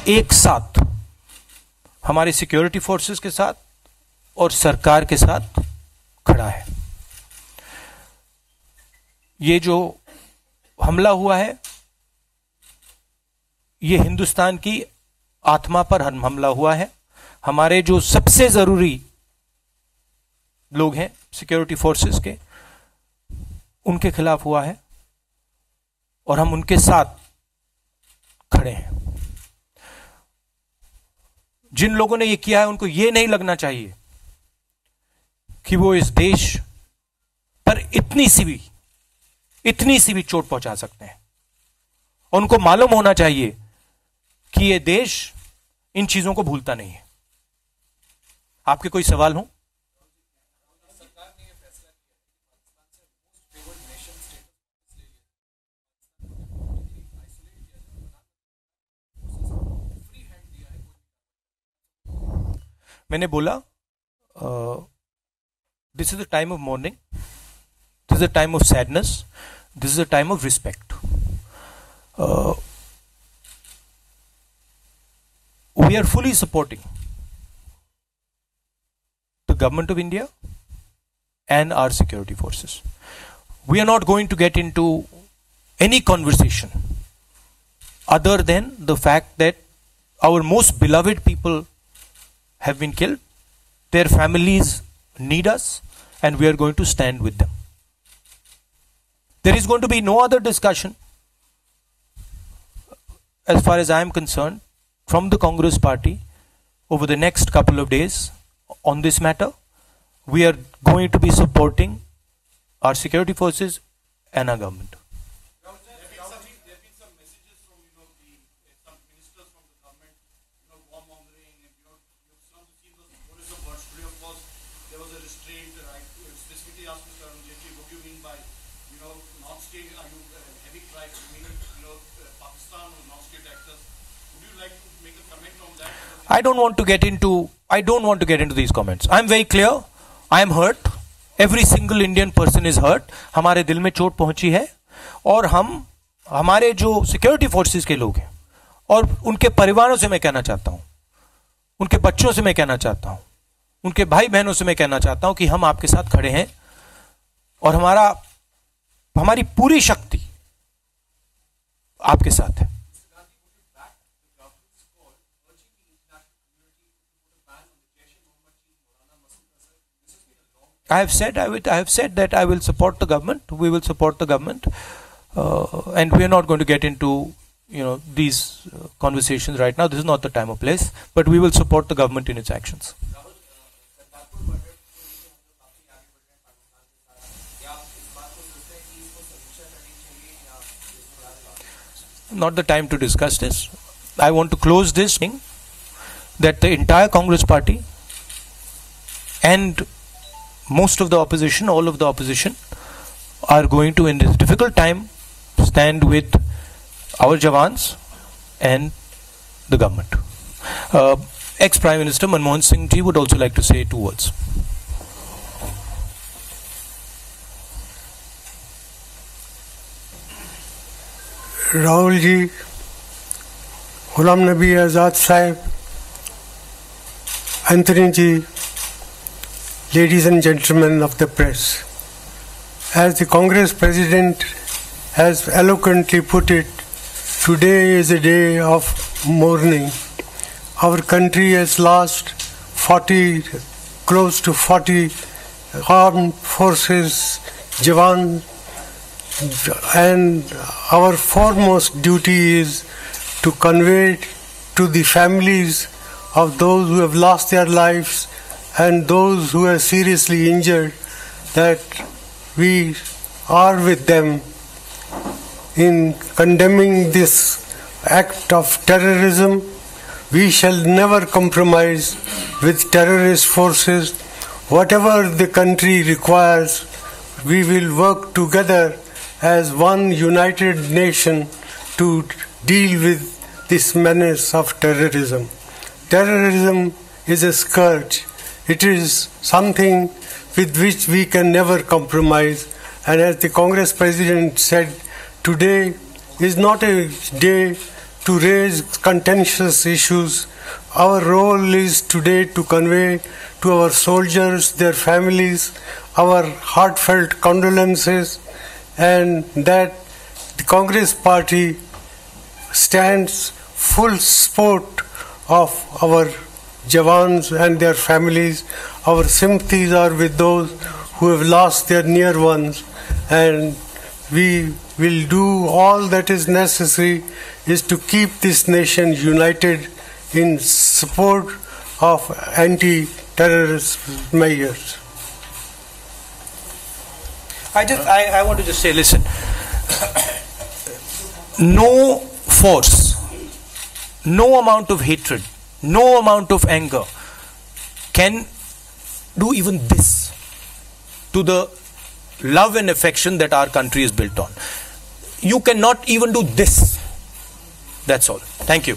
एक साथ हमारे सिक्योरिटी फोर्सेस के साथ और सरकार के साथ खड़ा है। ये जो हमला हुआ है, ये हिंदुस्तान की आत्मा पर हमला हुआ है। हमारे जो सबसे जरूरी लोग हैं सिक्योरिटी फोर्सेस के, उनके खिलाफ हुआ है और हम उनके साथ खड़े हैं। जिन लोगों ने ये किया है उनको ये नहीं लगना चाहिए कि वो इस देश पर इतनी सी भी चोट पहुंचा सकते हैं। उनको मालूम होना चाहिए कि ये देश इन चीजों को भूलता नहीं है। आपके कोई सवाल हो? मैंने बोला this is a time of morning, this is a time of sadness, this is a time of respect. We are fully supporting the government of India and our security forces. We are not going to get into any conversation other than the fact that our most beloved people have been killed. Their families need us and we are going to stand with them. There is going to be no other discussion as far as I am concerned from the Congress party over the next couple of days on this matter. We are going to be supporting our security forces and our government. There have been some messages from some ministers from the government, warmongering, and some of those tourism words. Today, of course, there was a restraint. I specifically asked Mr. Arun Jaitley, what do you mean by non-state? Are you having tried to mean Pakistan or non-state actors? Would you like to make a comment on that? I don't want to get into these comments. I'm very clear. I am hurt. Every single Indian person is hurt. हमारे दिल में चोट पहुंची है और हमारे जो security forces के लोग हैं और उनके परिवारों से मैं कहना चाहता हूं, उनके बच्चों से मैं कहना चाहता हूं, उनके भाई बहनों से मैं कहना चाहता हूं कि हम आपके साथ खड़े हैं और हमारी पूरी शक्ति आपके साथ है। I have said that I will support the government. We will support the government, and we are not going to get into these conversations right now. This is not the time or place, but we will support the government in its actions. Not the time to discuss this. I want to close this thing that the entire Congress party and most of the opposition, all of the opposition, are going to, in this difficult time, stand with our Jawans and the government. Ex-Prime Minister Manmohan Singh ji would also like to say 2 words. Rahul ji, Ghulam Nabi Azad Sahib, Anthony ji, ladies and gentlemen of the press, as the Congress President has eloquently put it, today is a day of mourning. Our country has lost close to 40 armed forces, Jawan, and our foremost duty is to convey to the families of those who have lost their lives and those who are seriously injured that we are with them in condemning this act of terrorism. We shall never compromise with terrorist forces. Whatever the country requires, we will work together as one united nation to deal with this menace of terrorism. Terrorism is a scourge. It is something with which we can never compromise. And as the Congress President said, today is not a day to raise contentious issues. Our role is today to convey to our soldiers, their families, our heartfelt condolences, and that the Congress Party stands full support of our Jawans and their families. Our sympathies are with those who have lost their near ones, and we will do all that is necessary is to keep this nation united in support of anti-terrorist measures. I want to just say, listen, no force, no amount of hatred, no amount of anger can do even this to the love and affection that our country is built on. You cannot even do this. That's all. Thank you.